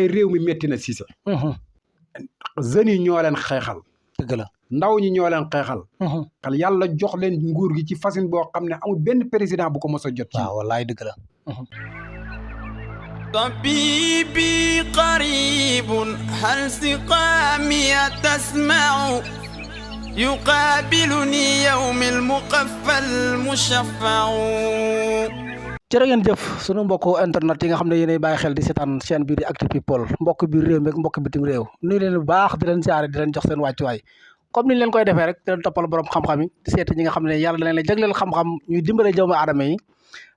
réew mi métti na Cissé. jeunes yi ñoo leen xeexal. dëgg la ndaw ñi ñoo leen xeexal. xal yàlla jox leen nguur gi ci façon boo xam ne amul benn président bu ko mos a jot. waaw wallaay dëgg la. طبيبي قريب هل سقامي تسمع يقابلني يوم المقفى المشفع. jërë ngeen jëf sunu mbokku internet yi nga xam ne yéenay bàyyi xel di seetaan chaîne bii di Actu People mbokk biir réew mi ak mbokk bitim réew nuyu leen bu baax di leen siyaare di leen jox seen wàccuwaay comme niñ leen koy defee rek di leen toppal borom xam-xam yi di seeti ñi nga xam ne yàlla da leen jagleel xam-xam ñuy dimbale doomu aadama yi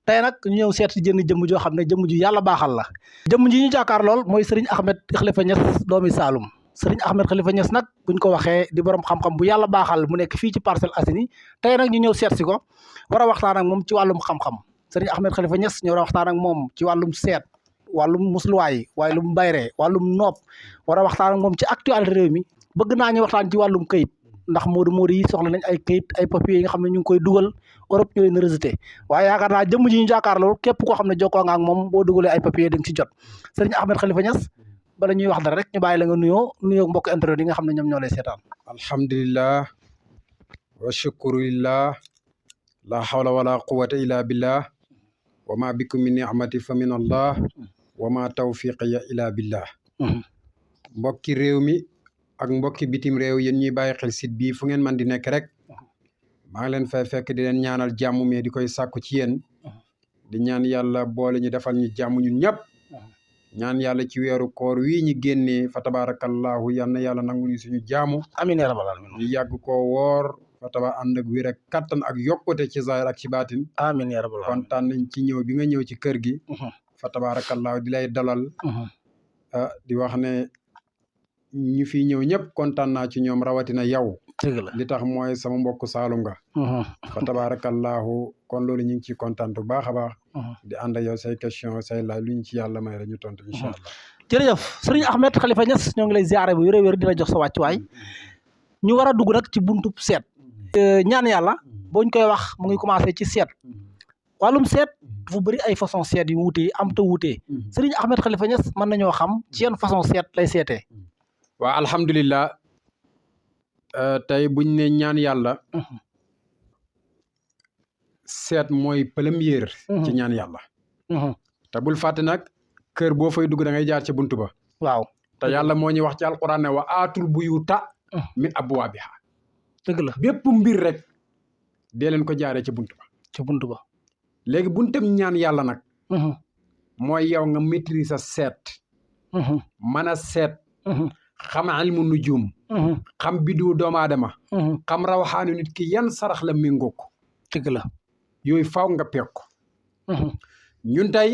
tey nag ñu ñëw seet jënd jëmm joo xam ne jëmm ju yàlla baaxal la jëmm ji ñu jàkkaar lool mooy Serigne Ahmed Khalifa Niass doomi Saloum Serigne Ahmed Khalifa Niass nag buñ ko waxee di borom xam-xam bu yàlla baaxal mu nekk fii ci Parcelles Assainies tey nag ñu ñëw seet si ko war a waxtaan ak moom ci wàllum xam-xam Serigne Ahmed Khalifa Niass ñu war a waxtaan ak moom ci wàllum seet wàllum musluwaay wàllum bayre wàllum nopp war a waxtaan ak moom ci actualité réew mi bëgg naa ñu waxtaan ci wàllum këyit ndax moodu yi soxla nañ ay këyit ay papiers yi nga xam ne ñu ngi koy dugal Europe ñu leen rejeté waaye yaakaar naa jëmm ji ñu jàkkaarloo képp koo xam ne jokkoo nga ak moom boo dugalee ay papiers da nga ci jot Serigne Ahmed Khalifa Niass bala ñuy wax dara rek ñu bàyyi la nga nuyoo mbokk internet yi nga xam ne ñoom ñoo lay seetaan. alhamdulillah wa shukrulillah la hawla wala quwwata illa billah wa ma bikum min ni'mati fa min allah wa ma tawfiqiya illa billah. mbokki réew mi ak mbokki bitim réew yéen ñuy bàyyi xel site bii fu ngeen man di nekk rek maa ngi leen fay fekk di leen ñaanal jàmm mais di koy sàkku ci yéen di ñaan yàlla boole ñu defal ñu jàmm ñun ñëpp ñaan yàlla ci weeru koor wii ñu génnee fa tabarakallahu yal na yàlla nangu ñu suñu jaamu amiin yaa rabbal aalamiin ñu yàgg koo woor fa taba ànd ak wér ak kattan ak yokkute ci zahir ak ci baatin amiin yaa rabbal aalamiin kontaan nañ ci ñëw bi nga ñëw ci kër gi fa tabarakallahu di lay dalal di wax ne ñu fi ñëw ñëpp kontaan naa ci ñoom rawatina yow li tax mooy sama mbokk Saalum nga fa tabarakallahu kon loolu ñu ngi ciy kontaan bu baax a baax di ànd ak yow say question say laaj lu ñu ci yàlla may rek ñu tontu incha allah jërëjëf Serigne Ahmed Khalifa Niass ñoo ngi lay ziare bu wér-wér di la jox sa wàccuwaay ñu war a dugg nag ci buntu seet ñaan yàlla boo ñu koy wax mu ngi commencé ci seet wàllum seet dafa bëri ay façon seet yu wuute yi am te wuute Serigne Ahmed Khalifa Niass mën nañoo xam ci yenn façon seet lay seetee waaw alhamdulilah tey buñ ne ñaan yàlla seet mooy première ci ñaan yàlla te bul fàtte nag kër boo fay dugg da ngay jaar ci buntu ba waaw te yàlla moo ñuy wax ci alquran ne wa aatul buyuuta min abwaabiha dëgg la bépp mbir rek dee leen ko jaaree ci buntu ba léegi buntam ñaan yàlla nag mooy yow nga maîtriser seet mën a seet xam ilmu nujum xam bidu doomu aadama xam rawaxaanu nit ki yan sarax la méngoo ko dëgg la yooyu faaw nga peeg ko ñun tey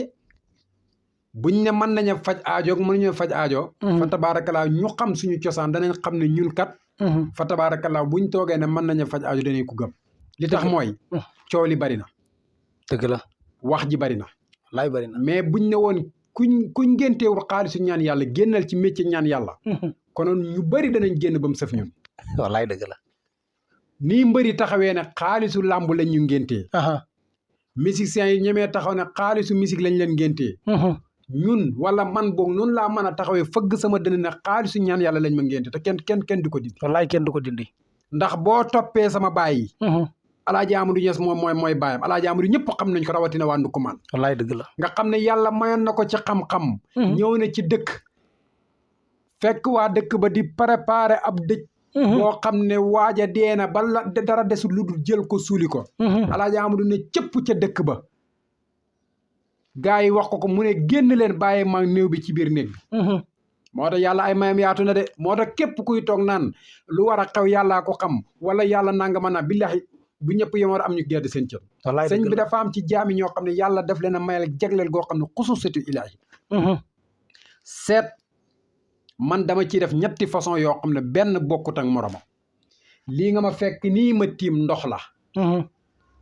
buñ ne mën nañu faj aajo mënuñu faj aajo fa tabaarakallaa ñu xam suñu cosaan danañ xam ne ñun kat fa tabaarakallaa buñ toogee ne mën nañu faj aajo danañ ko gëm li tax mooy coow li bari na dëgg la wax ji bari na laay bari na mais buñ ne woon kuñ ngénteewul xaalisu ñaan yàlla génnal ci métier ñaan yàlla konoon ñu bëri danañ génn ba mu sëf ñun wallaay dëgg la nii mbëri taxawee ne xaalisu làmb lañ ñu ngéntee musiciens yi ñemee taxaw ne xaalisu musique lañ leen ngéntee ñun wala man boog noonu laa mën a taxawee fëgg sama dënn ne xaalisu ñaan yàlla lañ ma ngénte te kenn du ko dindi wallaay kenn du ko dindi ndax boo toppee sama baay yi alaaji Amadou Niass mooy baayam alaaji Amadou ñëpp xam nañ ko rawatina waa Ndukumaan wallaay dëgg la nga xam ne yàlla mayoon na ko ci xam-xam ñëw na ci dëkk fekk waa dëkk ba di préparer ab dëj boo xam ne waaja deena ba dara desul lu dul jël ko suuli ko alaaji Amadou ne cëpp ca dëkk ba gars yi wax ko mu ne génn leen bàyyi ma néew bi ci biir néeg bi moo tax yàlla ay mayam yaatu na de moo tax képp kuy toog naan lu war a xew yàllaa ko xam wala yàlla nanga mën a billahi bu ñëpp yem war am ñu gedd seen cër sëñ bi dafa am ci jaami ñoo xam ne yàlla daf leen a mayal jagleel goo xam ne xususatu ilaahi seet man dama ciy def ñetti façon yoo xam ne benn bokkut ak moromam lii nga ma fekk nii ma tiim ndox la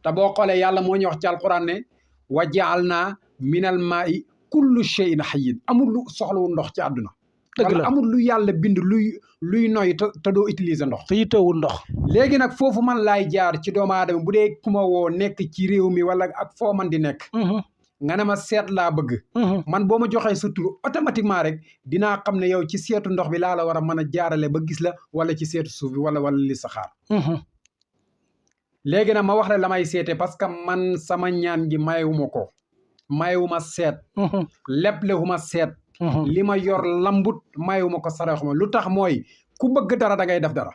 te boo xoolee yàlla moo ñu wax ci alquran ne wa ja'alnaa minal maa'i kullu shay'in hayyin amul lu soxlawu ndox ci àdduna wala amul lu yàlla bind luy noy te doo utiliser ndox te yittewul ndox léegi nag foofu man laay jaar ci doomu aadama bu dee ku ma woo nekk ci réew mi wala ak foo man di nekk nga ne ma seet laa bëgg man boo ma joxee sa tur automatiquement rek dinaa xam ne yow ci seetu ndox bi laa la war a mën a jaarale ba gis la wala ci seetu suuf bi wala li saxaar léegi nag ma wax la may seete parce que man sama ñaan gi mayewuma ko mayewuma seet leblewuma seet li ma yor lambut mayewuma ko saraxuma lu tax mooy ku bëgg dara da ngay def dara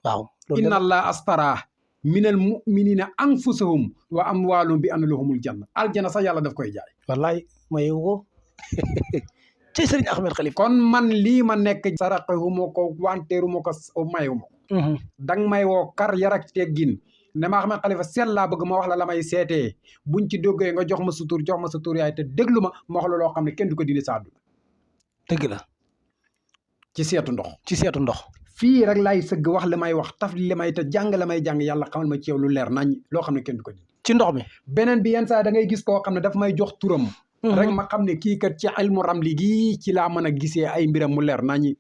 waaw inna allah astara minal muminina anfusahum wa amwaalum bi anna lahumul janna aljana sax yàlla daf koy jaay wallaay mayewu ko ci Serigne Ahmed Khalifa kon man lii ma nekk saraxewuma ko wanteeruma ko mayewuma ko dang may woo kar yarak teggin ne ma Ahmed Khalifa seet laa bëgg ma wax la may seetee buñ ci doggee nga jox ma sa tur jox ma sa tur yaay te déglu ma wax la loo xam ne kenn du ko dindi sa àdduna dëgg la ci seetu ndox ci seetu ndox fii rek laay sëgg wax li may wax taf li may te jàng la may jàng yàlla xamal ma ci yow lu leer nañ loo xam ne kenn du ko dindi ci ndox mi beneen bi yenn saa da ngay gis koo xam ne daf may jox turam rek ma xam ne kii kat ci ilmu ramli gii ci laa mën a gisee ay mbiram mu leer nañi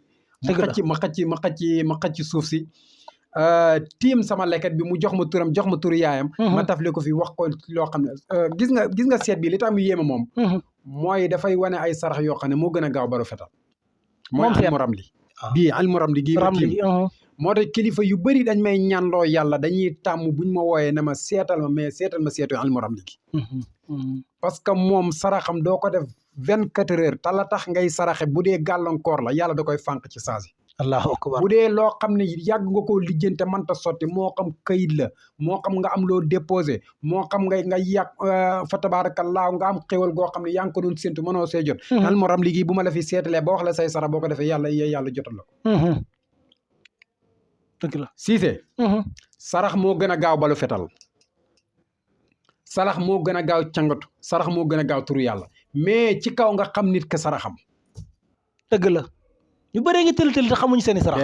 ma xëcc suuf si tiim sama lekkat bi mu jox ma turam jox ma turu yaayam ma tafle ko fi wax ko loo xam ne gis nga seet bi li tax mu yéeme moom mooy dafay wane ay sarax yoo xam ne moo gën a gaaw baru fetal mooy ilmu ramli bii ilmu ramli gii ma tiim moo tax kilifa yu bëri dañ may ñaanloo yàlla dañuy tàmm buñ ma wooyee ne ma seetal ma mais seetal ma seetu ilmu ramli gi parce que moom saraxam doo ko def 24 heures te la tax ngay saraxe bu dee gàllankoor la yàlla da koy fànq ci saasi allahu akbar bu dee loo xam ne yàgg nga koo lijjante mënta sotti moo xam kayit la moo xam nga am loo déposé moo xam nga yàgg fa tabaarakallaahu nga am xéwal goo xam ne yaa ngi ko doon séntu mënoo see jot al mo ram liggéey bu ma la fi seetalee ba wax la say sara boo ko defee yàlla jotal la ko dëgg la Cissé sarax moo gën a gaaw balu fetal sarax moo gën a gaaw cangatu sarax moo gën a gaaw turu yàlla mais ci kaw nga xam nit ka saraxam dëgg la ñu bëree ngi tël te xamuñu seeni sarax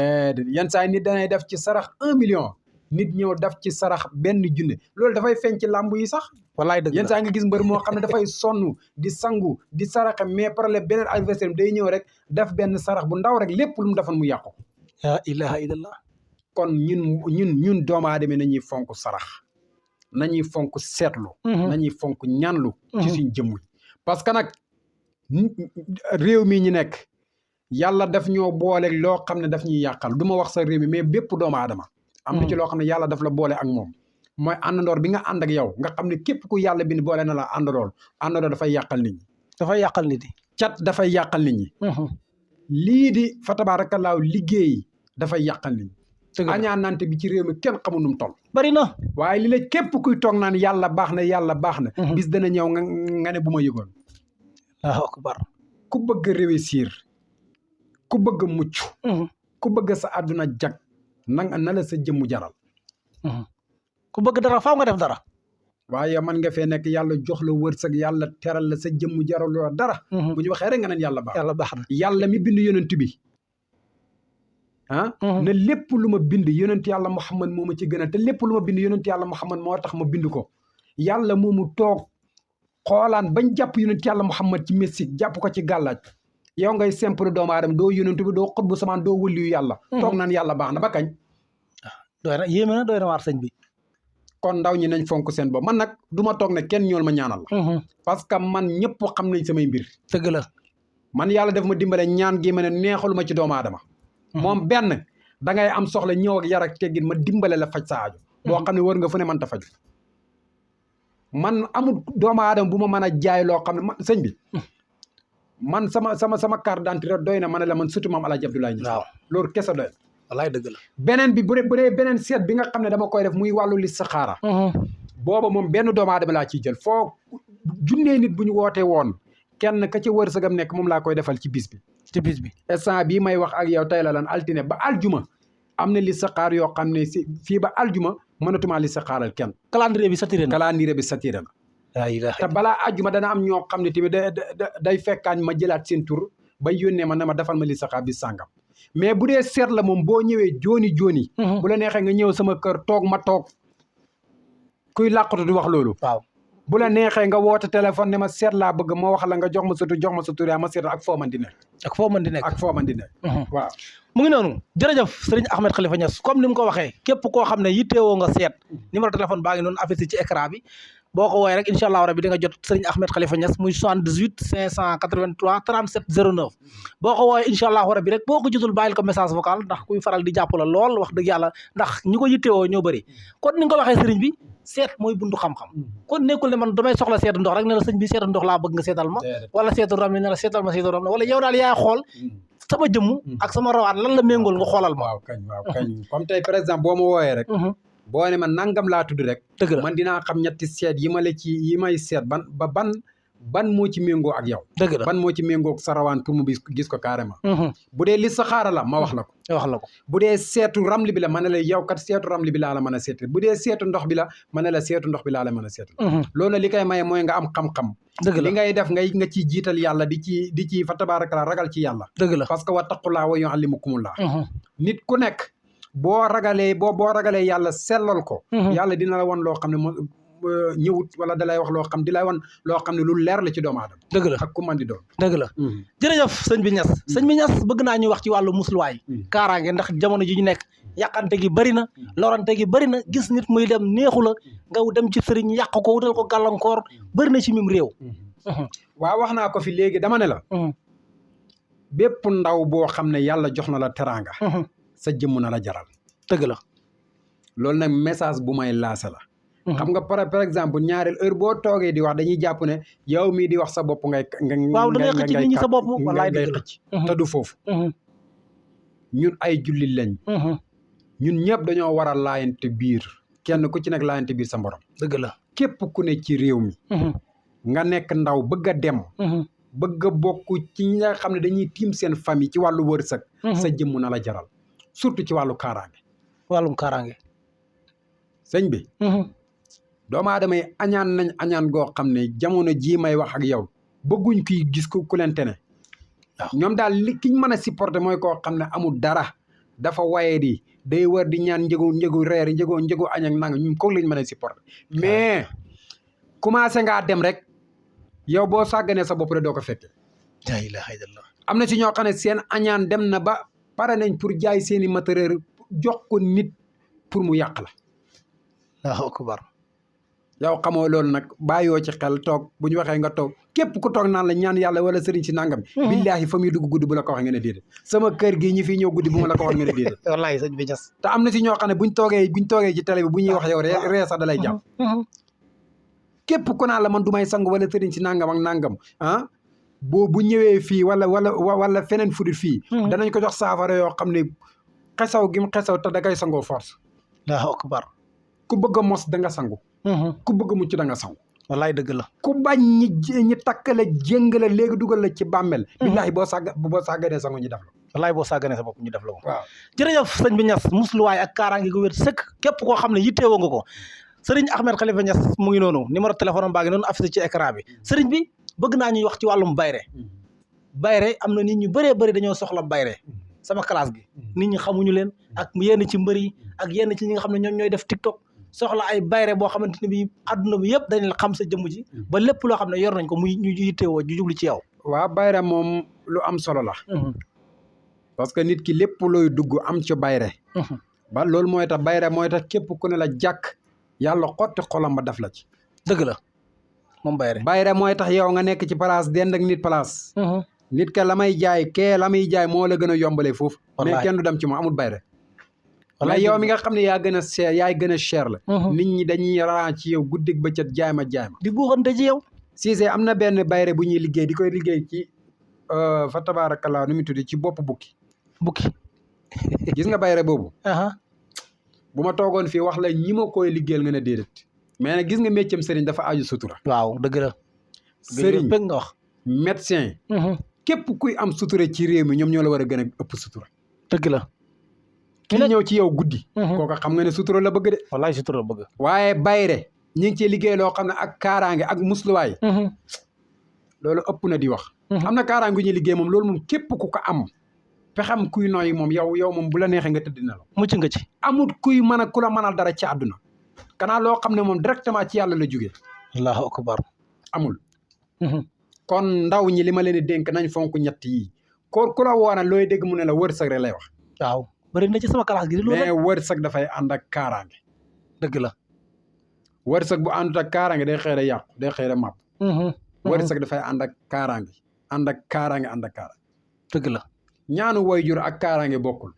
yenn saa nit danay def ci sarax 1 million nit ñëw def ci sarax 1 junne loolu dafay feeñ ci làmb yi sax wallaay dëgg yenn saa nga gis mbër moo xam ne dafay sonn di sangu di saraxe mais problème beneen adversaire day ñëw rek def benn sarax bu ndaw rek lépp lu mu defoon mu yàqu la ilaha illallah kon ñun doomu aadama nañuy fonk sarax nañuy fonk seetlu nañuy fonk ñaanlu ci suñ jëmm parce que nag réew mi ñu nekk yàlla daf ñoo boole loo xam ne daf ñuy yàqal du ma wax sa réew mi mais bépp doomu aadama am na ci loo xam ne yàlla daf la boole ak moom mooy àndandoor bi nga ànd ak yow nga xam ne képp ku yàlla bind boole na la àndandoor dafay yàqal nit ñi dafay yàqal nit ñi cat dafay yàqal nit ñi lii di fa tabaarakallaahu liggéey dafay yàqal nit ñi añaanante bi ci réew mi kenn xamul nu mu toll bari na waaye li la képp kuy toog naan yàlla baax na bis dana ñëw nga ne bu ma yëgoon allahu akbar ku bëgg réussir ku bëgg mucc ku bëgg sa àdduna jag na la sa jëmmu jaral ku bëgg dara faaw nga def dara waaye man nga fee nekk yàlla jox la wërsëg yàlla teral la sa jëmmu jaral la dara bu ñu waxee rek nga neen yàlla baax na yàlla mi bind yonent bi ne lépp lu ma bind yonent yàlla Muhammad moo ma ci gën a te lépp lu ma bind yonent yàlla Muhammad moo tax ma bind ko yàlla moomu toog xoolaan bañ jàpp yonent yàlla Muhammad ci Mexique jàpp ko ci gàllaaj yow ngay simple doomu aadama doo yonent bi doo xutbu samaan doo wëliyu yàlla toog naan yàlla baax na ba kañ doy na yéeme na doy na waar sëñ bi kon ndaw ñi nañ fonk seen bopp man nag du ma toog ne kenn ñool ma ñaanal la parce que man ñëpp xam nañ samay mbir dëgg la man yàlla def ma dimbale ñaan gi ma ne neexalu ma ci doomu aadama moom benn da ngay am soxla ñëw ak yar ak teggin ma dimbale la faj sa aajo boo xam ne war nga fu ne mënta faju man amul doomu aadama bu ma mën a jaay loo xam ne man sëñ bi man sama carte d'identité doy na ma ne la man surtout maam Alaaji Abdoulaye Niass waaw loolu kese doy na wallaay dëgg la beneen bi bu dee beneen seet bi nga xam ne dama koy def muy wàllu listixaara booba moom benn doomu aadama laa ciy jël foo junnee nit bu ñu wootee woon kenn ka ci wërsëgam nekk moom laa koy defal ci bis bi instant bii may wax ak yow tey la lan altine ba aljuma am na listixaar yoo xam ne si fii ba aljuma mënatuma listixaaral kenn calendrier bi satiré na te balaa aljuma dana am ñoo xam ne tamit day fekkaañ ma jëlaat seen tur ba yónnee ma ne ma defal ma listixaar bi sàngam mais bu dee seet la moom boo ñëwee jooni bu la neexee nga ñëw sama kër toog ma toog kuy làqatu di wax loolu waaw bu la neexee nga woote téléphone ne ma seet laa bëgg ma wax la nga jox ma sa tur yaa ma seet ak foo man di nekk waaw mu ngi noonu jërëjëf Serigne Ahmed Khalifa Niass comme ni mu ko waxee képp koo xam ne yittewoo nga seet numéro téléphone baa ngi noonu affiché ci écran bi boo ko woowee rek incha allah rabi di nga jot Serigne Ahmed Khalifa Niass muy 78 583 37 09 boo ko woowee incha allah rabi rek boo ko jotul bàyyil ko message vocal ndax kuy faral di jàpp la lool wax dëgg yàlla ndax ñi ko yittewoo ñoo bëri kon ni nga ko waxee Serigne bi seet mooy buntu xam-xam kon nekkul ne man damay soxla seetu ndox rek ne la sëñ bi seetu ndox laa bëgg nga seetal ma wala seetu ram ne la seetal ma seetu ram wala yow daal yaay xool sama jëmm ak sama rawaat lan la méngool nga xoolal ma. waaw kañ comme tey par exemple boo ma wooyee rek. boo ne ma nangam laa tudd rek. dëgg la man dinaa xam ñetti seet yi ma la ci yi may seet ban moo ci méngoo ak yow. dëgg la ban moo ci méngoo ak sa rawaan pour mu gis ko carrément. bu dee li saxaara la ma wax la ko. bu dee seetu ramli bi la ma ne la yow kat seetu ramli bi laa la mën a seetal bu dee seetu ndox bi la ma ne la seetu ndox bi laa la mën a seetal. loolu li koy maye mooy nga am xam-xam. dëgg la li ngay def nga ciy jiital yàlla di ci fa tabaaraka ragal ci yàlla. dëgg la parce que wattaqullaaha wa yuallimukumullah. nit ku nekk boo ragalee yàlla sellal ko. yàlla dina la won loo xam ne moo ñëwut wala dalay wax loo xam di lay won loo xam ne lu leer la ci doomu aadama. dëgg la ak ku man di doon. dëgg la jërëjëf sëñ bi Niass. sëñ bi Niass bëgg naa ñu wax ci wàllu musluwaay. kaaraange ndax jamono ji ñu nekk yàqante gi bëri na lorante gi bëri na gis nit muy dem neexu la nga dem ci sëriñ yàq ko wutal ko gàllankoor bëri na ci mim réew. waaw wax naa ko fi léegi dama ne la. bépp ndaw boo xam ne yàlla jox na la teraanga. sa jëmm na la jaral. dëgg la. loolu nag message bu may laase la. xam nga par exemple ñaareel heure boo toogee di wax dañuy jàpp ne yow mii di wax sa bopp waaw da ngay xëcc nit ñi sa bopp wallaay dëgg la te du foofu. ñun ay jullit lañ. ñun ñëpp dañoo war a laayante biir kenn ku ci nekk laayante biir sa morom. dëgg la képp ku ne ci réew mi. nga nekk ndaw bëgg a dem. bëgg a bokk ci ñi nga xam ne dañuy tiim seen famille ci wàllu wërsëg. sa jëmm na la jaral surtout ci wàllu kaaraange. wàllum kaaraange. sëñ bi. doomu aadama yi añaan nañ añaan goo xam ne jamono jii may wax ak yow bëgguñ kuy gis ku leen tene. waaw ñoom daal li kiñ mën a supporter mooy koo xam ne amul dara dafa waye di day war di ñaan njëgu reer njëgu añ ak nanga ñun kooku lañ mën a supporter mais commencé ngaa dem rek yow boo sàgganee sa bopp rek doo ko fekkee. la ilaha illallah. am na ci ñoo xam ne seen añaan dem na ba pare nañ pour jaay seeni matériel jox ko nit pour mu yàq la. Allahu akbar. yow xamoo loolu nag bàyyoo ci xel toog bu ñu waxee nga toog képp ku toog naan la ñaan yàlla wala sëriñ si nangam. billaahi fa muy dugg guddi bu la ko waxee nga ne déedéet. sama kër gi ñi fi ñëw guddi bu ma la ko wax nga ne déedéet. wallaahi sëñ bi Niass. te am na si ñoo xam ne buñ toogee ci télé bi bu ñuy wax yow ree sax da lay jàpp. képp ku naan la man du may sang wala sëriñ si nangam ak nangam bu ñëwee fii wala feneen fudut fii. danañ ko jox saafara yoo xam ne xesaw gi mu xesaw te da ngay sangoo force. Allahu akbar. ku bëgg a mos da nga sangu. ku bëgg a mucc da nga sangu. wallaay dëgg la. ku bañ ñi takk la jéng la léegi dugal la ci bàmmel. billaahi boo sàgganee sangu ñu def la. wallaay boo sàgganee sa bopp ñu def la ko. waaw jërëjëf sëñ bi Niass musluwaay ak kaaraange gu wér sëkk képp koo xam ne yitteewoo nga ko sëriñ Ahmed Khalifa Niass mu ngi noonu numéro téléphone am baa ngi noonu affiché ci écran bi sëriñ bi bëgg naa ñuy wax ci wàllum bayre bayre am na nit ñu bëree bëri dañoo soxla bayre sama classe gi nit ñi xamuñu leen ak yenn ci mbër yi ak yenn ci ñi nga xam ne ñoom ñooy def TikTok soxla ay bayre boo xamante ne bi adduna bi yëpp dañ la xam sa jëmm ji ba lépp loo xam ne yor nañ ko muy ñu yittewoo ju jublu ci yow. waaw bayre moom lu am solo la. parce que nit ki lépp looy dugg am ci bayre ba loolu mooy tax bayre mooy tax képp ku ne la jàkk yàlla xotti xolam ba def la ci. dëgg la moom bayre bayre mooy tax yow nga nekk ci place dend ak nit place. nit ka la may jaay kee la muy jaay moo la gën a yombalee foofu. mais kenn du dem ci moom amul bayre. mais yow mi nga xam ne yaa gën a cher yaay gën a cher la. nit ñi dañuy ran ci yow guddig bëccëg jaay ma. di buuxante ci yow. Cissé am na benn bayre bu ñuy liggéey di koy liggéey ci fa tabaarakallaa nu mu tudd ci bopp bukki. gis nga bayre boobu. bu ma toogoon fii wax la ñi ma koy liggéeyal nga ne déedéet. mais nag gis nga métier sëriñ dafa aju sutura. waaw dëgg la. sëriñ bëgg nga wax. médecin. képp kuy am sutura ci réew mi ñoom ñoo la war a gën a ëpp sutura. dëgg la. ki ñëw ci yow guddi. kooka xam nga ne sutura la bëgg de. wallaay sutura la bëgg. waaye bayre ñi ngi ciy liggéey loo xam ne ak kaaraange ak musluwaay. loolu ëpp na di wax. am na kaaraange ñuy liggéey moom loolu moom képp ku ko am. pexam kuy nooyi moom yow moom bu la neexee nga tëdd na la. mucc nga ci. amul kuy mën a ku la mënal dara ci àdduna. kanaa loo xam ne moom directement ci yàlla la jógee. allahu akbar. amul. kon ndaw ñi li ma leen di dénk nañ fonk ñett yi ku la woona looy dégg mu ne la wërsëg rek lay wax. waaw bëri na ci sama classe gi. mais wërsëg dafay ànd ak kaaraange. dëgg la. wërsëg bu àndut ak kaaraange day xëy a yàqu day xëy a màpp wërsëg dafay ànd ak kaaraange ànd ak kaaraange ànd ak kaaraange dëgg la ñaanu wayjur ak kaaraange bokkul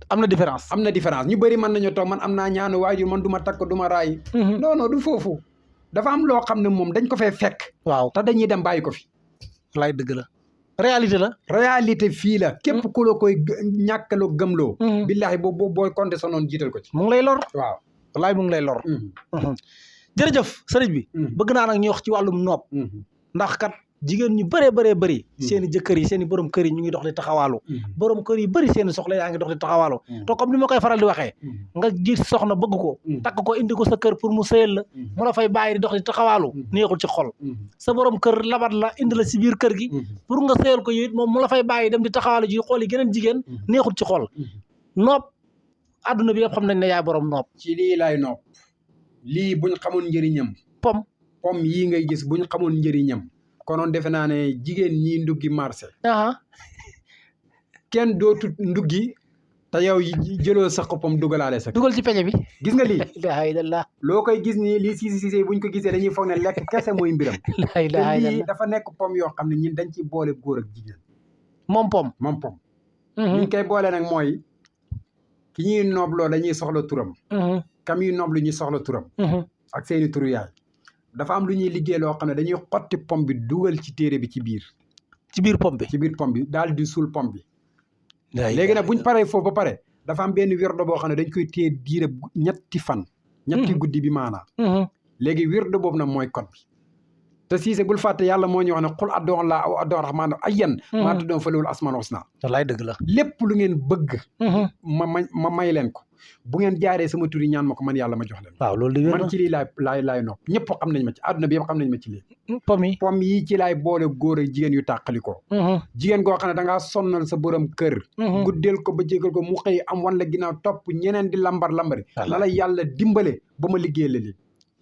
am na différence ñu bëri mën nañu toog man am naa ñaanu waajur man du ma takk du ma raay non du foofu dafa am loo xam ne moom dañ ko fee fekk waaw te dañuy dem bàyyi ko fi laay dëgg la réalité fii la képp ku la koy ñàkkaloo gëmloo billaahi booy compté sa noonu jiital ko ci mu ngi lay lor waaw wallaay mu ngi lay lor jërëjëf sëriñ bi bëgg naa nag ñuy wax ci wàllum nopp ndax kat jigéen ñu bëree bëri seen i jëkkër yi seen i borom kër yi ñu ngi dox di taxawaalu borom kër yi bëri seen i soxla yaa ngi dox di taxawaalu te comme ni ma koy faral di waxee nga jiit soxna bëgg ko takk ko indi ko sa kër pour mu sëyal la mu la fay bàyyi di dox di taxawaalu neexul ci xol sa borom kër labat la indi la si biir kër gi pour nga sëyal ko it moom mu la fay bàyyi dem di taxawaalu ji xool yi geneen jigéen neexul ci xol nopp adduna bi yëpp xam nañ ne yaay borom nopp ci lii laay nopp lii buñ xamoon njëriñam pom yii ngay gis buñ xamoon njëriñam konoon defe naa ne jigéen ñi nduggi marché kenn dootu nduggi te yow jëloo sa xoppam dugalaale sa dugal ci peñe bi gis nga lii laa ilaaha loo koy gis nii lii siisi buñ ko gisee dañuy foog ne lekk kese mooy mbiram laa ilaaha te lii dafa nekk pom yoo xam ne ñun dañ ci boole góor ak jigéen moom pom ñu koy boole nag mooy ki ñuy noobloo dañuy soxla turam kam ñuy nooblu ñuy soxla turam ak seeni turu yaay dafa am lu ñuy liggéey loo xam ne dañuy xotti pom bi dugal ci téere bi ci biir pom bi daal di suul pom bi léegi nag buñ paree foofu ba pare dafa am benn wirdo boo xam ne dañ koy téye diire ñetti fan ñetti guddi bi maanaam léegi wirdo boobu nag mooy code bi te siise bul fàtte yàlla moo ñu wax ne xul addoon laa aw addoon rahmaan ayyan maa tuddoon fa lewul asmaan husna wallaay dëgg la lépp lu ngeen bëgg ma may leen ko bu ngeen jaaree sama tur yi ñaan ma ko man yàlla ma jox leen waaw loolu di man ci lii laay nopp ñëpp xam nañ ma ci àdduna bi yëpp xam nañ ma ci lii pom yi ci laay boole góor ak jigéen yu tàqalikoo jigéen goo xam ne dangaa sonnal sa borom kër guddeel ko ba jégal ko mu xëy am wan la ginnaaw topp ñeneen di lambari na la yàlla dimbale ba ma liggéey la lii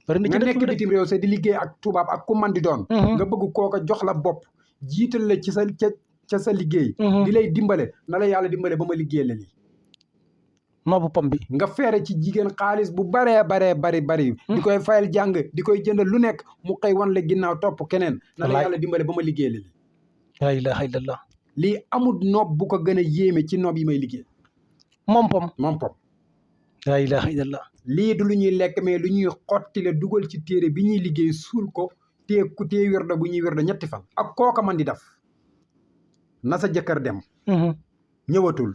nga nekk bitim réew sa di liggéey ak tubaab ak ku man di doon nga bëgg kooka jox la bopp jiital la ci ca sa liggéey di lay dimbale na la yàlla dimbale ba ma liggéey la lii noobu pom bi nga feere ci jigéen xaalis bu bari di koy fayal jàng di koy jëndal lu nekk mu xëy wan la ginnaaw topp keneen na la yàlla dimbale ba ma liggéey la lii la ilaha illallah lii amul noob bu ko gën a yéeme ci noob yi may liggéey moom pom la ilaha illallah lii du lu ñuy lekk mais lu ñuy xotti la dugal ci téere bi ñuy liggéey suul ko téye wirdo bu ñuy wirdo ñetti fan ak kooka man di def na sa jëkkër dem ñëwatul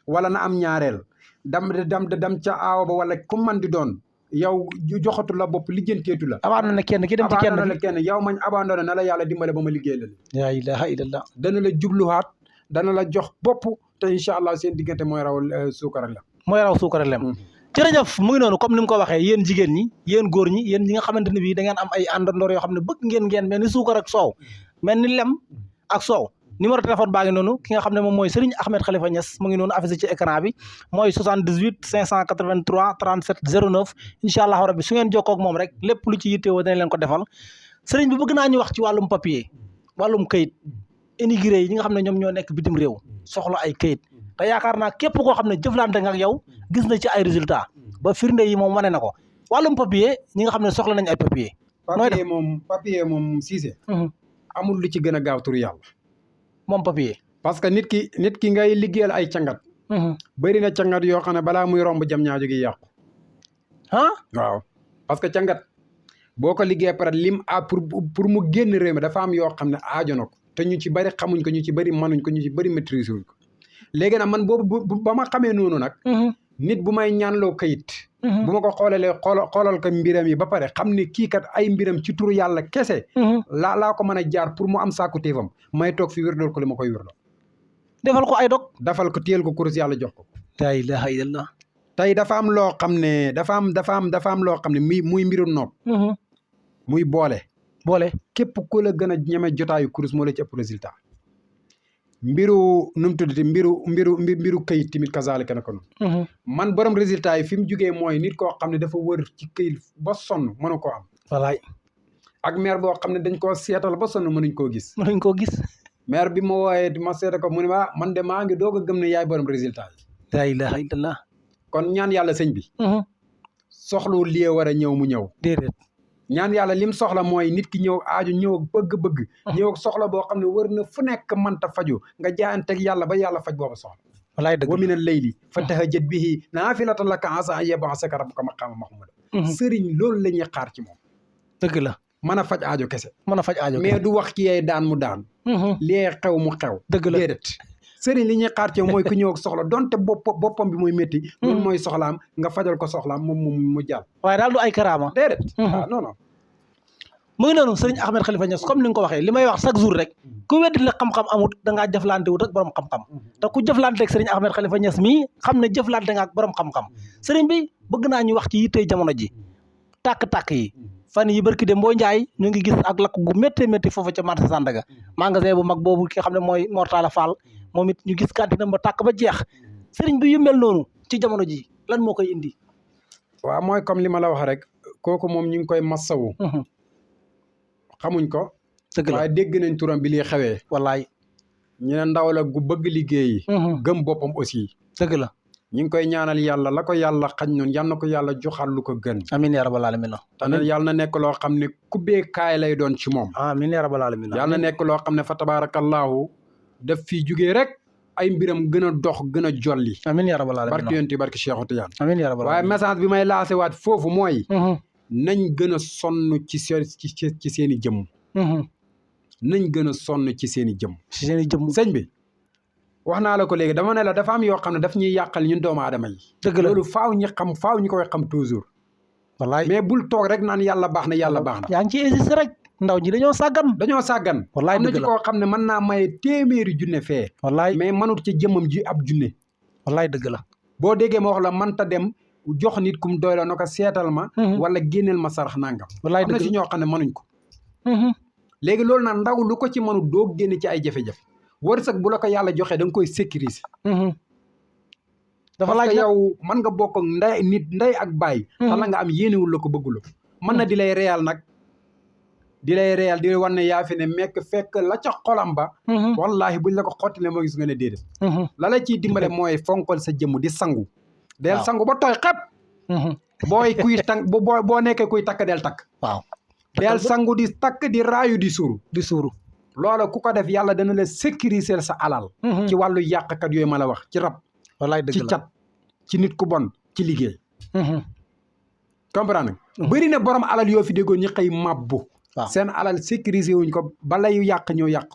wala na am ñaareel dam ca aawa ba wala ku man di doon yow joxatu la bopp lijjanteetu la abandonné kenn ki dem ci kenn yow mañ abandonné na la yàlla dimbale ba ma liggéey la la ilaha illallah dana la jubluwaat dana la jox bopp te incha allah seen diggante mooy raw suukar ak lem jërëjëf mu ngi noonu comme ni mu ko waxee yéen jigéen ñi yéen góor ñi yéen ñi nga xamante ne bii da ngeen am ay àndandoor yoo xam ne bëgg ngeen mel ni suukar ak soow mel ni lem ak soow numéro téléphone baa ngi noonu ki nga xam ne moom mooy Serigne Ahmed Khalifa Niass mu ngi noonu affiché ci écran bi mooy 78 583 37 09 incha allah rabbi su ngeen jokkoo ak moom rek lépp lu ci yittewoo danañ leen ko defal Serigne bi bëgg naa ñu wax ci wàllum papier wàllum kayit émigré yi ñi nga xam ne ñoom ñoo nekk bitim réew soxla ay kayit te yaakaar naa képp koo xam ne jëflante nga ak yow gis na ci ay résultat ba firnde yi moom wane na ko wàllum papier ñi nga xam ne soxla nañ ay papier papier moom Cissé amul lu ci gën a gaaw turu yàlla moom papier parce que nit ki ngay liggéeyal ay cangat bëri na cangat yoo xam ne balaa muy romb jam ñaajo gi yàqu waaw parce que cangat boo ko liggéey pare lim pour mu génn réew mi dafa am yoo xam ne aajo na ko te ñu ci bëri xamuñ ko ñu ci bëri mënuñ ko ñu ci bëri maîtriser wuñ ko léegi nag man boobu ba ma xamee noonu nag nit bu may ñaanloo kayit bu ma ko xoolal ko mbiram yi ba pare xam ne kii kat ay mbiram ci turu yàlla kese laa ko mën a jaar pour mu am sàkku téefam may toog fi wirdool ko li ma koy wirdool defal ko ay dog dafal ko téyel ko kurus yàlla jox ko la ilaha illallah tey dafa am loo xam ne dafa am loo xam ne muy mbiru nopp muy boole képp ku la gën a ñeme jotaayu kurus moo la ci ëpp résultat mbiru nu mu tuddati mbiru kayit tamit kazaalika naka noonu man borom résultat yi fi mu jugee mooy nit koo xam ne dafa wër ci kayit ba sonn mënu koo am walaay ak maire boo xam ne dañ koo seetal ba sonn mënuñ koo gis maire bi ma wooyee ma seeta ko mu ne ma man de maa ngi doog a gëm ne yaay borom résultat yi la ilaha illallah kon ñaan yàlla sëñ bi soxlu lii war a ñëw mu ñëw déedéet ñaan yàlla lim soxla mooy nit ki ñëw aaju ñëw ak bëgg-bëgg ñëw ak soxla boo xam ne wër na fu nekk mënta faju nga jaayanteeg yàlla ba yàlla faj booba soxla wallaay dëgg wa min al-layli fatahajjad bihi naafilatan laka asaa an yab'asaka rabbuka maqaaman mahmuuda sëriñ loolu la ñuy xaar ci moom dëgg la mën a faj aajo kese mën a faj aajo mais du wax ki yee daan mu daan lee xew mu xew dëgg la déedéet sëriñ li ñuy xaar ci mooy ku ñëw ak soxla donte boppam bi mooy métti loolu mooy soxlaam nga fajal ko soxlaam moom mu jàll waaye daal du ay karaama déedéet ah non non mu ngi noonu sëriñ Ahmed Khalifa Niass comme ni nga ko waxee li may wax chaque jour rek ku weddi la xam-xam amut da ngaa jëflante wut ak borom xam-xam te ku jëflante ak sëriñ Ahmed Khalifa Niass mii xam ne jëflante nga ak borom xam-xam sëriñ bi bëgg naa ñu wax ci yittey jamono ji tàkk-tàkk yi fan yi barki de mboo njaay ñu ngi gis ak lakk gu métti métti foofu ca marché Sandaga magasin bu mag boobu ki nga xam ne mooy Mortala Fall moom it ñu gis kantinam ba tàkk ba jeex sëriñ bi yu mel noonu ci jamono ji lan moo koy indi waaw mooy comme li ma la wax rek kooku moom ñu ngi koy massawu xamuñ ko dëgg la waaye dégg nañ turam bi liy xewee wallaay ñu ne ndaw la gu bëgg liggéeyi gëm boppam aussi dëgg la ñu ngi koy ñaanal yàlla la ko yàlla xañ noonu yal na ko yàlla joxal lu ko gën amiin yaa rabbal aalamiin te ne yàlla na nekk loo xam ne kubbeekaay lay doon ci moom amiin yaa rabbal aalamiin yàlla na nekk loo xam ne fa tabaarakallaahu daf fii jugee rek ay mbiram gën a dox gën a jolli amiin yaa rabbal aalamiin barki yonti barki Cheikhu Tijaan amiin yaa rabbal waaye aalamiin message bi may lancé waat foofu mooy nañ gën a sonn ci seen i jëmm nañ gën a sonn ci seen i jëmm ci seen i jëmm sëñ bi wax naa la ko léegi dama ne la dafa am yoo xam ne daf ñuy yàqal ñun doomu aadama yi dëgg la loolu faaw ñu koy xam toujours wallaay mais bul toog rek naan yàlla baax na yàlla baax na yaa ngi ci insisté rek ndaw ñi dañoo sàggan wallaay am na dëgg ci la koo xam ne mën naa maye téeméeri junne fee wallaay mais manut ci jëmmam ji ab junne wallaay dëgg la boo déggee ma wax la mënta dem jox nit kum doy la na ko seetal ma wala génneel ma sarax nangam wallaay am na dëgg ci la ñoo xam ne mënuñ ko léegi loolu nag ndaw lu ko ci mënut doo génn ci ay jafe-jafe wërsëg bu la ko yàlla joxee da nga koy sécuriser dafa laaj yow mën nga bokk ak ndey ak baay te la nga am yéenewul la ko bëggul mën na di lay réyal nag di wan ne yaa fi ne fekk la ca xolam ba wallahi buñ la ko xottile moo gis nga ne déedéet la la ciy dimbale mooy fonkal sa jëmm di sangu del sangu ba tooy xepp boo nekkee kuy takk del takk waaw del sangu di takk di raayu di suuru loola ku ko def yàlla dana la sécuriser sa alal ci wàllu yàqkat yooyu ma la wax ci rab wallaay dëgg la ci cat ci nit ku bon ci liggéey comprendre nga bëri na borom alal yoo fi déggoon ñi xëy mabbu seen alal sécuriser wuñ ko bala yu yàq ñëw yàq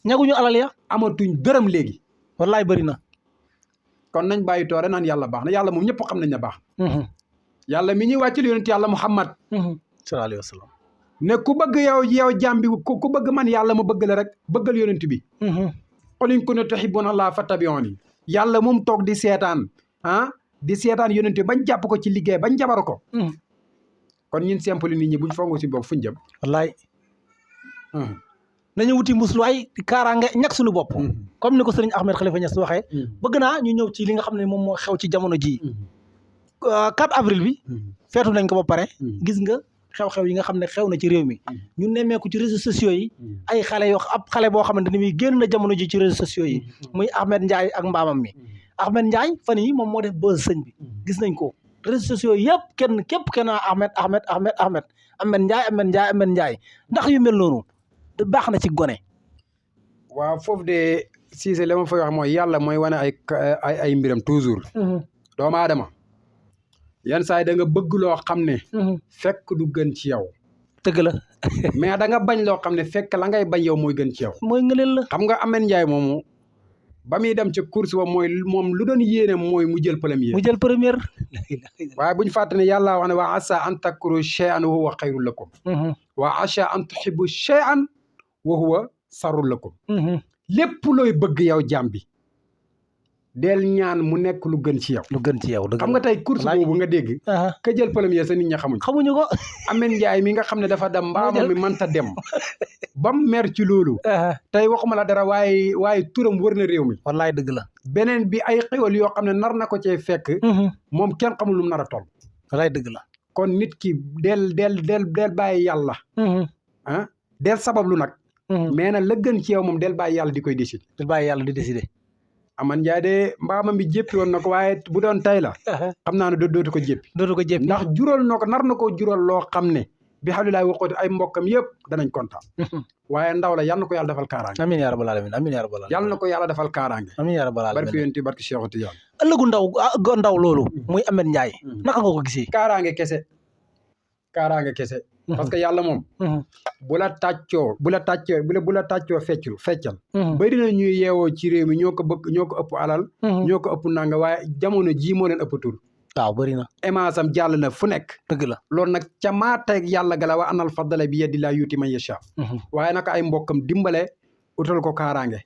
ñaguñu alal ya amatuñ dërëm léegi wallaay bëri na kon nañ bàyyi toore naan yàlla baax na yàlla moom ñëpp xam nañ ne baax yàlla mi ñuy wàccil yonent yàlla Muhammad sallallahu alayhi wa sallam ne ku bëgg yow jàmm bi ku bëgg man yàlla ma bëgg la rek bëggal yonent bi qul in kuntum tuhibbuna Allaha fattabi'uni yàlla moom toog di seetaan di seetaan yonent bi bañ jàpp ko ci liggéey bañ jabar ko kon ñun simple nit ñi buñ fongo si bopp fuñ jëm wallaay nañu wuti musluwaay kaaraange ñàkk suñu bopp comme ni ko sëriñ Ahmed Khalifa Niass waxee bëgg naa ñu ñëw ci li nga xam ne moom moo xew ci jamono ji 4 avril bi feetu nañ ko ba pare gis nga xew-xew yi nga xam ne xew na ci réew mi ñu nemmeeku ci réseaux sociaux yi ay xale ab xale boo xamante ni muy génn na jamono ji ci réseaux sociaux yi muy Ahmed Ndiaye ak mbaamam mi Ahmed Ndiaye fan yi moom moo def buzz sëñ bi gis nañ ko réseaux sociaux yëpp képp Ahmed Ndiaye ndax yu mel noonu baax na ci gone waaw foofu de Cissé la ma fay wax mooy yàlla mooy wane ay mbiram toujours doomu aadama yenn saa yi da nga bëgg loo xam ne fekk du gën ci yow dëgg la mais da nga bañ loo xam ne fekk la ngay bañ yow mooy gën ci yow mooy ngëneel la xam nga Ahmed Ndiaye moomu ba muy dem ci course ba moom lu doon yéene mooy mu jël première waaye buñ fàtte ne yàlla wax ne wa asa an takru shay'an wa huwa xayrun lakum wa asa an tuhibbu shay'an wa huwa sarrun lakum lépp looy bëgg yow jaam bi del ñaan mu nekk lu gën ci yow xam nga tey course boobu nga dégg ka jël premier sa nit ña xamuñu ko Ahmed Ndiaye mi nga xam ne dafa dem mbaama mi mënta dem bam mer ci loolu tey waxuma la dara waaye turam wër na réew mi wallaay dëgg la beneen bi ay xéwal yoo xam ne nar na ko cee fekk moom kenn xamul lu mu nar a toll wallaay dëgg la kon nit ki del bàyyi yàlla del sabablu nag mais nag la gën ci yow moom del bàyyi yàlla di koy décider Aman Njaay de mbaamam bi jéppi woon na ko waaye bu doon tay la xam naa ne dootu ko jéppi ndax jural na ko nar na ko jural loo xam ne bi xalilaay waxooti ay mbokkam yëpp danañ kontaan waaye ndaw la yal na ko yàlla defal kaaraange amiin yaa rabbal alamin amiin yaa rabbal alamin yal na ko yàlla defal kaaraange amiin yaa rabbal alamin barki yonti barki Cheikh Tidiane ëllëgu ndaw loolu muy Ahmed Ndiaye naka nga ko gisee kaaraange kese parce que yàlla moom bu la tàccoo feccal bari na ñuy yeewoo ci réew mi ñoo ko ëpp alal ñoo ko ëpp nanga waaye jamono jii moo leen ëpp tur waaw bëri na émaasam jàll na fu nekk dëgg la loolu nag ca maateeg yàlla gala wa anal fadala bi yadi laa yuuti man yasha waaye naka ay mbokkam dimbale utal ko kaaraange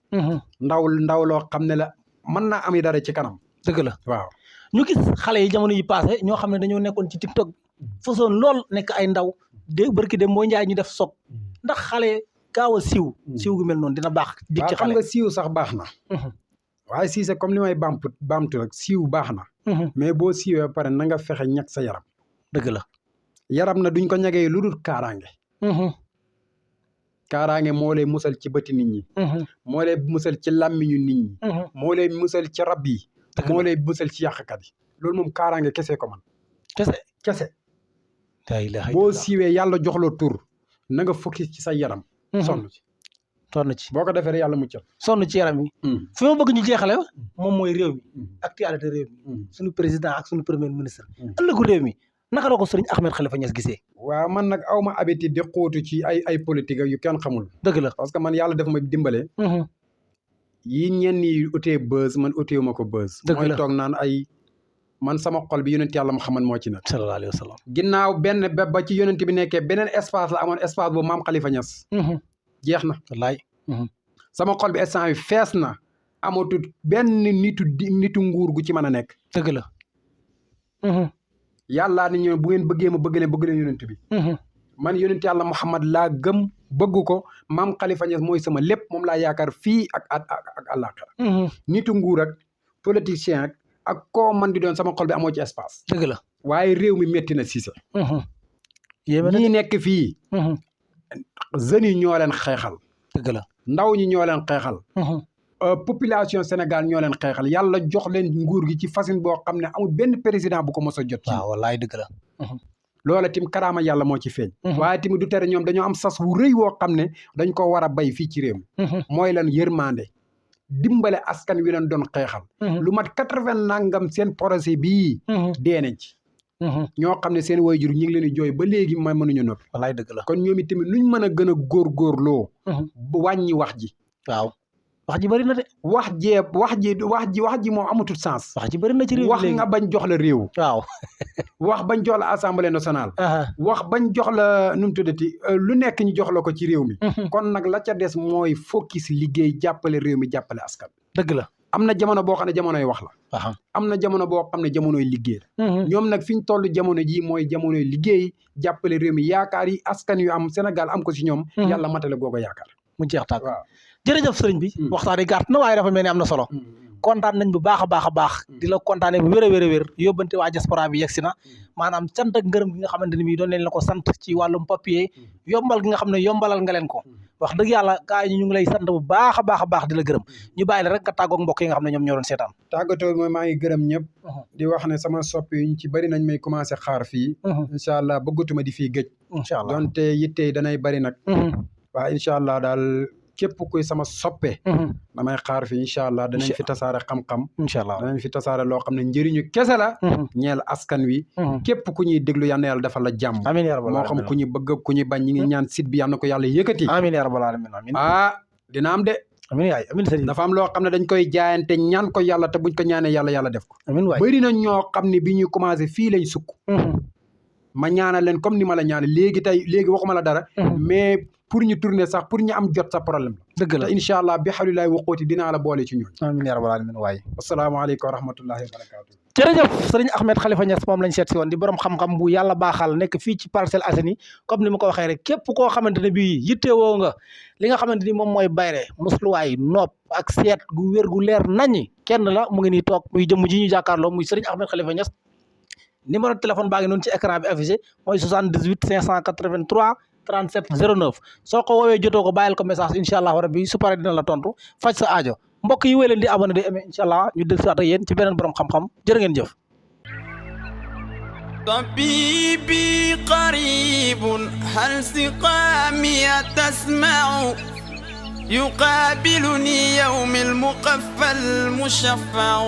ndaw loo xam ne la mën naa am dara ci kanam dëgg la waaw ñu gis xale yi jamono yi passé ñoo xam ne dañoo nekkoon ci TikTok façon lool nekk ay ndaw barki dem mooy njaay ñu def soog ndax xale gaaw a siiw gu mel noonu dina baax dig ci xale xam nga siiw sax baax na waaye si c'est comme li may baamtu rek siiw baax na mais boo siiwee ba pare na nga fexe ñag sa yaram dëgg la yaram na duñ ko ñagee lu dul kaaraange kaaraange moo lay musal ci bëti nit ñi moo lay musal ci làmmiñu nit ñi moo lay musal ci rab yi moo lay musal ci yàqkat yi loolu moom kaaraange kese ko man kese boo siiwee yàlla jox la tur na nga focus ci sa yaram sonn ci boo ko defee rek yàlla muccal sonn ci yaram yi fi ma bëgg ñu jeexale moom mooy réew mi actualité réew mi suñu président ak suñu premier ministre ëllëgu réew mi naka la ko sëriñ Ahmed Khalifa Niass gisee waaw man nag awma habitude di xóotu ci ay politique yu kenn xamul dëgg la parce que man yàlla def ma dimbale yi ñenn yi utee buzz man utee ma ko buzz mooy toog naan man sama xol bi yonent yàlla Muhammad moo ci nekk sallallahu alayhi wa sallam ginnaaw benn ba ci yonent bi nekkee beneen espace la amoon espace boobu maam Khalifa Niass jeex na wallaay sama xol bi instant bi fees na amatut benn nitu nguur gu ci mën a nekk dëgg la yàllaa ni ñoom bu ngeen bëggee ma bëgg leen yonent bi man yonent yàlla Muhammad laa gëm bëgg ko maam Khalifa Niass mooy sama lépp moom laa yaakaar fii ak àllaaxira nitu nguur ak politicien ak koo man di doon sama xol bi amoo ci espace dëgg la waaye réew mi métti na Cissé ñii nekk fii jeunes yi ñoo leen xeexal dëgg la ndaw ñi ñoo leen xeexal population Sénégal ñoo leen xeexal yàlla jox leen nguur gi ci façon boo xam ne amul benn président bu ko mos a jot ci waaw wallaay dëgg la loola tim karaama yàlla moo ci feeñ waaye tamit du tere ñoom dañoo am sas wu rëy woo xam ne dañ ko war a bay fii ci réew mi mooy lan yërmande dimbale askan wi leen doon xeexal lu mat 80 nangam seen projet bii dee nañ ci ñoo xam ne seen waajur ñu ngi leen di jooy ba léegi may mënuñu noppi wallaay dëgg la kon ñoom itamit nuñ mën a gën a góorgóorloo wàññi wax ji waaw wax ji bëri na de wax ji moom amatul sens wax ji bëri na ci réew wax nga bañ jox la réew waaw wax bañ jox la assemblée nationale wax bañ jox la nu mu tuddati lu nekk ñu jox la ko ci réew mi kon nag la ca des mooy focus liggéey jàppale réew mi jàppale askan dëgg la am na jamono boo xam ne jamonoy wax la am na jamono boo xam ne jamonoy liggéey la ñoom nag fi ñu toll jamono ji mooy jamonoy liggéey jàppale réew mi yaakaar yi askan yu am Sénégal am ko si ñoom yàlla matale googu yaakaar mu jeex tàkk waaw jërëjëf sëriñ bi waxtaan yi gàtt na waaye dafa mel ni am na solo kontaan nañ bu baax a baax di la kontaane bu wér a wér yóbbante waa diaspora bi yegsi na maanaam sant ak ngërëm gi nga xamante ne bii doon leen la ko sant ci wàllum papier yombal gi nga xam ne yombalal nga leen ko wax dëgg yàlla gars yi ñu ngi lay sant bu baax a baax di la gërëm ñu bàyyi la rek nga tàggoog mbokk yi nga xam ne ñoom ñoo doon seetaan tàggatoo mooy maa ngi gërëm ñëpp di wax ne sama soppi yi ñu ci bëri nañ may commencé xaar fii incha allah bëggatuma di fii géej incha allah donte yitte danay bëri nag waaw incha allah daal képp kuy sama soppe damay xaar fi incha allah danañ fi tasaare xam-xam incha allah danañ fi tasaare loo xam ne njëriñu kese la ñeel askan wi képp ku ñuy déglu yal na yàlla defal la jàmm amiin yaa rabbal moo xam ku ñu bëgg ku ñu bañ ñi ngi ñaan site bi yal na ko yàlla yëkkati amiin yaa rabbal alamin amiin dina am de amiin yaay amiin sëriñ dafa am loo xam ne dañ koy jaayante ñaan ko yàlla te buñ ko ñaanee yàlla def ko amiin waay bëri na ñoo xam ne bi ñuy commencé fii lañ sukk ma ñaanal leen comme ni ma la ñaanal léegi waxuma la dara mais pour ñu tourner sax pour ñu am jot sa problème la dëgg la te incha allah bi xawlilaay waxooti dinaa la boole ci ñun amiin yaa rabbal alamin waay asalaamaaleykum wa rahmatullahi wa barakatu jërëjëf sëriñ Ahmed Khalifa Niass moom lañ seet si woon di borom xam-xam bu yàlla baaxal nekk fii ci Parcelles Assainies comme ni ma ko waxee rek képp koo xamante ne bii yittewoo nga li nga xamante ni moom mooy bayre musluwaay nopp ak seet gu wér gu leer naññi kenn la mu ngi nii toog muy jëmm ji ñu jàkkaarloo muy sëriñ Ahmed Khalifa Niass numéro de téléphone baa ngi noonu ci écran bi affiché mooy 78 583 37 09 soo ko woowee jotoo ko bàyyil ko message incha allah rabbi su paree dina la tontu faj sa aajo mbokk yi wéy leen di abonné di aimé incha allah ñu del siwaat ak yéen ci beneen borom xam-xam jërë ngeen jëf طبيبي قريب هل سقامي تسمع يقابلني يوم المقفى المشفع